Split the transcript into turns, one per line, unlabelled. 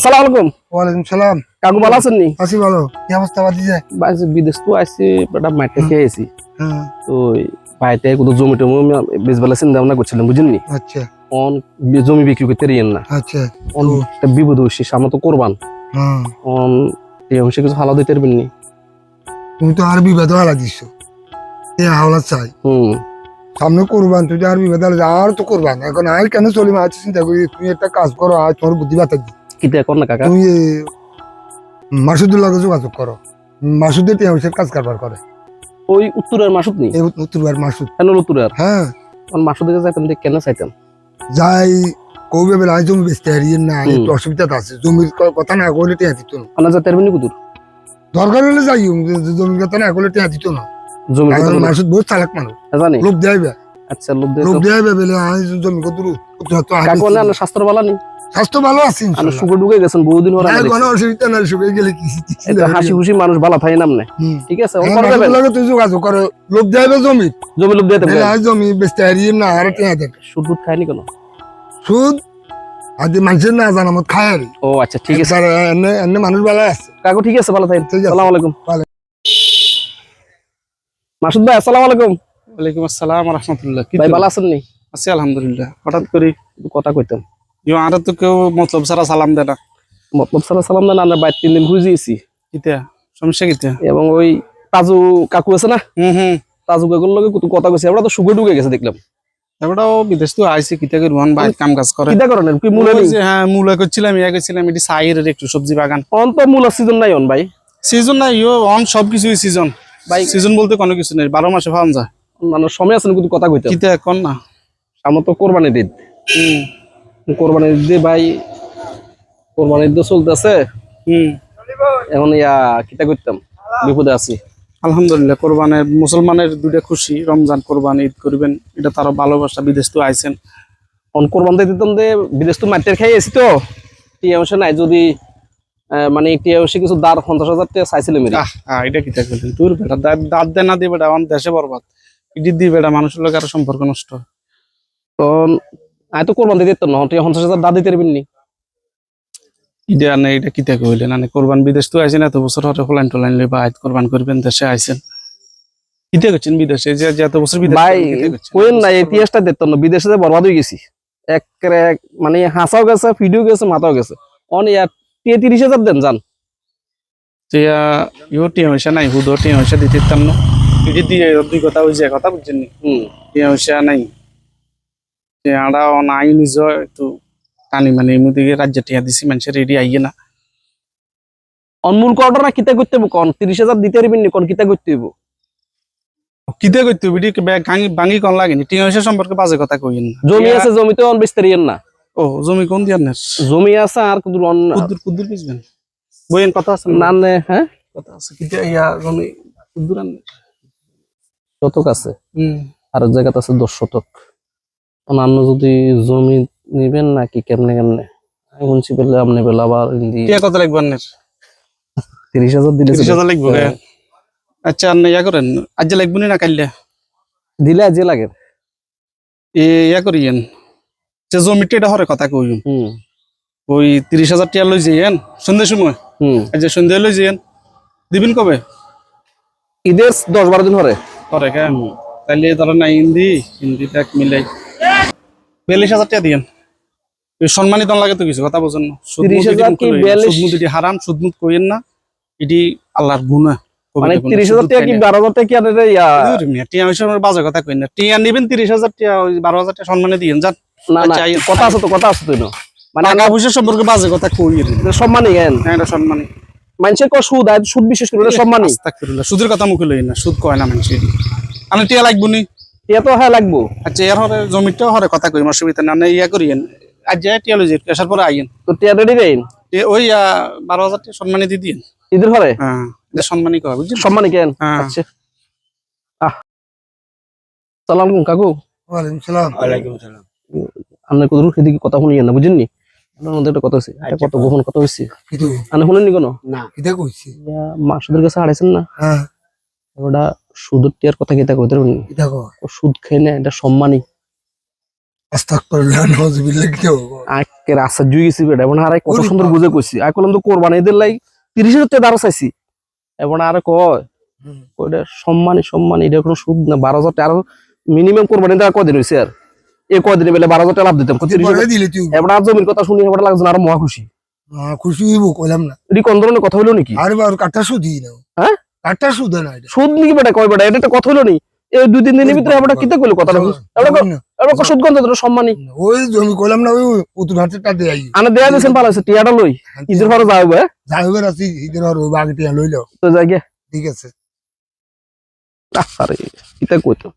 আসসালামু আলাইকুম।
ওয়ালাইকুম সালাম।
কাকু ভালো আছেন নি?
আছি ভালো। কি অবস্থা বাদিছে?
বাইরে বিদেশ তো আইছি, বেটা মাইটে খেয়েছি।
হ্যাঁ।
তো ভাইতে কত জমি টমি বেচবেলা চিন্তা ভাবনা করছিলাম, বুঝলি?
আচ্ছা
অন জমি বিক্রি করতে রিয়েন না।
আচ্ছা।
অন একটা বিপদ হইছে, সামনে তো কোরবান।
হ্যাঁ।
অন এই অংশে কিছু হালা দিতে পারবেন নি?
তুমি তো আর বিবাদ হালা দিছ। এ হাওলা চাই। সামনে কোরবান, তুই আর বিবাদ হালা আর তো কোরবান। এখন আই কেন চলি মা চিন্তা করি, তুমি একটা কাজ করো, আজ তোমার বুদ্ধি বাতা দি।
কিতা কর না কাকা?
তুমি মাসুদুর লাগে যোগাযোগ করো। মাসুদের টিয়া হইছে কাজ কারবার করে।
ওই উত্তরের মাসুদ নি?
এই উত্তরবার মাসুদ।
কেন উত্তরের?
হ্যাঁ।
অন মাসুদের যাইতাম দেখ কেন চাইতাম?
যাই কবে বেলা জমি বেচতে হারিয়ে না, একটু অসুবিধা আছে। জমির কথা না কইলে টিয়া দিত না।
আনা যাইতে পারবেন নি কুতুর?
দরকার হলে যাই, জমির কথা না কইলে টিয়া দিত না।
জমি কথা
মাসুদ বহুত চালাক মানুষ।
জানি।
লোভ দেয়াইবে।
আচ্ছা লোভ দিয়ে
লোভ দেয়াইবে বলে আই জমি কত
কাকু না স্বাস্থ্য ভালো নি?
স্বাস্থ্য ভালো আছে
আমি
ইনশাআল্লাহ।
সুখে ঢুকে গেছেন বহুদিন হরে।
না কোনো অসুবিধা নাই, সুখে গেলে কি
এটা হাসি খুশি মানুষ ভালো থাকে নামনে। ঠিক আছে ওর পরে যাবেন।
লাগে তুই যোগাযোগ করো, লোভ দেয়াইবে জমি
লোভ দিয়ে দেবে।
আই জমি বেচতে হারিয়ে না আর টিয়া দেন।
সুদ দুধ খায়নি কেন?
সুদ আদি মানুষের না জানা মত খায় আর।
ও আচ্ছা ঠিক আছে।
এনে এনে মানুষ ভালো আছে।
কাকু ঠিক আছে, ভালো থাকেন।
ঠিক আছে।
আসসালামু আলাইকুম। মাসুদ ভাই আসসালামু আলাইকুম।
ওয়ালাইকুম আসসালাম রাহমাতুল্লাহ।
ভাই ভালো আছেন নি?
আছি আলহামদুলিল্লাহ। হঠাৎ করে
কথা কইতাম।
ইও আর তো কেউ মতলব ছাড়া সালাম দেয় না।
মতলব সালাম দেন, আমরা বাইরে 3 দিন খুঁজিয়েছি।
কিতা সমস্যা কিতা?
এবং ওই তাজু কাকু আছে না,
হুম।
তাজু কাকুর লগে কত কথা কইছে, আমরা তো সুখে ঢুকে গেছে দেখলাম।
এবারও বিদেশ তো আইছে, কিতা করে রুহান বাইরে কাম কাজ করে।
কিটা করেন কি মূলা নেই?
হ্যাঁ মূলা করছিলাম, এটি সাইরের একটু সবজি বাগান।
অন তো মূলা সিজন নাই অন ভাই।
সিজন নাই ইও অন সবকিছুই সিজন।
ভাই
সিজন বলতে কোনো কিছু নেই, 12 মাসে পাওয়া যায়।
মানে সময় আছে কিন্তু কথা কইতাম।
কিতা কোন না?
আমার তো কোরবানি ঈদ। কোরবানি ঈদ ভাই, কোরবানি ঈদ চলতেছে। এখন কিটা করতাম, বিপদে আছি।
আলহামদুলিল্লাহ, কোরবানের মুসলমানের দুইটা খুশি, রমজান কোরবান ঈদ করবেন, এটা তারও ভালোবাসা। বিদেশ তো আইছেন,
অন কোরবান দিতাম দে, বিদেশ তো মাটির খাই আছি তো টিয়া অংশ নাই। যদি মানে টিয়া অংশে কিছু 50,000 টাকা চাইছিল মেরে।
এটা কিতা করলেন তোর বেটা? দাঁত দে না দিয়ে বেটা আমার দেশে বরবাদ। ইডি দিয়ে বেটা মানুষের লোক আরো সম্পর্ক নষ্ট।
তখন আমি তো কোরবান দিয়ে দিতাম না, টিয়া 50,000 দাঁত দিতে পারবেন নি?
ইডা না এটা কিতা কইলেন? মানে কোরবান বিদেশ তো আইছেন, এত বছর হরে ফলাইন টোলাইন লই বা আইত কোরবান করবেন, দেশে আইছেন কিতা করছেন? বিদেশে যে এত বছর বিদেশ
ভাই কোয়েন না, ইতিহাসটা দেখতাম না। বিদেশে যে বরবাদ হয়ে গেছি একরে, মানে হাসাও গেছে, ফিডিও গেছে, মাথাও গেছে। অন 30,000 দেন যান।
ইউ টিয়া হইসা নাই, হুদো টিয়া হইসা দিতে পারতাম না। ইডি দিয়ে দুই কথা হইছে, কথা বুঝছেন নি? টিয়া হইসা নাই, আড়া নাই নিজ একটু টানি মানে এমনি রাজ্যে টিয়া দিছি, মানুষের রেডি আইয়ে না।
অনমূল কোয়ার্টার না কিতা করতে হইব কোন? 30,000 দিতে পারবেন নি কোন? কিতা করতে হইব?
কিতা করতে হবে? ভাঙি কোন লাগেনি? টিয়া হইসা সম্পর্কে বাজে কথা কইেন না।
জমি আছে, জমিতে অন বেচতেরিয়েন না।
ও জমি কোন দিয়ার না?
জমি আছে আর কুদুর অন
কুদ্দুর বুঝবেন বইয়েন কথা আছে
না নে। হ্যাঁ
কথা আছে, কিতা জমি কুদ্দুর আন
শতক আছে, আর এক জায়গাতে আছে 10 শতক। অন্যান্য যদি জমি নিবেন নাকি কেমনে কেমনে আমি শুনছি পেলে আপনি পেলে আবার
কত লাগবে?
30,000 দিলে
30,000 লাগবে। আচ্ছা আপনি করেন, আজ লাগবে না কাইলে
দিলে আজ লাগে।
করিয়েন যে জমিটা এটা হরে কথা কই, ওই 30,000 টাকা লই যাইয়েন সন্ধ্যার সময়। আজ সন্ধ্যা লই যাইয়েন, দিবেন কবে?
ঈদের 10-12 দিন হরে
হরে কেন? তাইলে ধরেন না হিন্দি টাক মিলাই 42,000 টাকা দিয়েন। সম্মানিত লাগে তো কিছু কথা বোঝেন না।
30,000 কি 42?
সুদমুদ এটি হারাম, সুদমুদ কইেন না, এটি আল্লাহর গুনাহ।
মানে 30,000 টাকা কি 12,000 টাকা কি আপনাদের
টিয়া হিসাবে বাজে কথা কইেন না। টিয়া নিবেন 30,000 টাকা, ওই 12,000 টাকা সম্মানে দিয়েন যান।
না না কথা আছে তো, কথা আছে তো।
মানে টাকা পয়সা সম্পর্কে বাজে কথা কইেন
সম্মানই কেন?
হ্যাঁ এটা সম্মানী।
মানুষের কো সুদ, আর সুদ বিশেষ করে সম্মানই।
আস্তাগফিরুল্লাহ, সুদের কথা মুখে লই না, সুদ কয় না মানুষের। আমি টিয়া লাগবো নি?
টিয়া তো হ্যাঁ লাগবো।
আচ্ছা এর হরে জমিটাও হরে কথা কই, অসুবিধা না। করিয়েন আজ যাই টিয়া লই যাই, আসার পরে আইয়েন।
তো টিয়া রেডি দেন
ওই 12,000 টাকা সম্মানী দিয়ে দিন
ঈদের হরে।
হ্যাঁ এটা সম্মানী কয়, বুঝছেন?
সম্মানই কেন?
আচ্ছা
সালাম আলাইকুম কাকু।
ওয়ালাইকুম সালাম।
ওয়ালাইকুম সালাম।
আপনার কত এদিকে কথা শুনিয়েন না, বুঝেন নি? আপনার মধ্যে একটা কথা হয়েছে, একটা কত গোপন কথা হয়েছে।
কিন্তু
আপনি শুনেননি কোনো?
না
কিতা কইছি?
মাসুদের কাছে হারাইছেন না?
হ্যাঁ
ওটা সুদের টিয়ার কথা কিতা কইতে পারবেন?
কিতা কও?
ও সুদ খাই না, এটা সম্মানই।
আস্তাগফিরুল্লাহ, নাউযুবিল্লাহ। কি
কে রাস্তা জুই গেছি বেটা এবং আর কত সুন্দর বুঝে কইছি আর কলম তো কোরবানি ঈদের লাই 30-এর তে দাঁড়া চাইছি এবং আর কয় ওইটা সম্মানী এটা কোনো সুদ না 12,000 টাকা আরো মিনিমাম কোরবানি দেওয়া কদিন হয়েছে আর এই কদিনে বেলে 12,000 টাকা লাভ দিতাম
পরে দিলে তুই
এবার আর জমির কথা শুনি এবার লাগছে না আরো মহা খুশি
খুশি হইব কইলাম না
এটি কোন ধরনের কথা হইলো নাকি
আরে বাবা কাঠটা সুদি না
হ্যাঁ
কাঠটা সুদে না এটা
সুদ নাকি বেটা কয় বেটা এটা একটা কথা হইলো নি এই 2-3 দিনের ভিতরে আমরা কিতা কইলো কথাটা এবার সুদ গন্ধ তোর সম্মানী
ওই জমি কইলাম না ওই পুতুর হাতে টাতে আই
আনা দেয়া দিয়েছেন ভালো আছে টিয়াটা লই ঈদের পরে যাবে
যাই হবে রাসি ঈদের আর ওই বাগে টিয়া লইলো
তো যাই গে
ঠিক আছে
আরে কিতা কইতো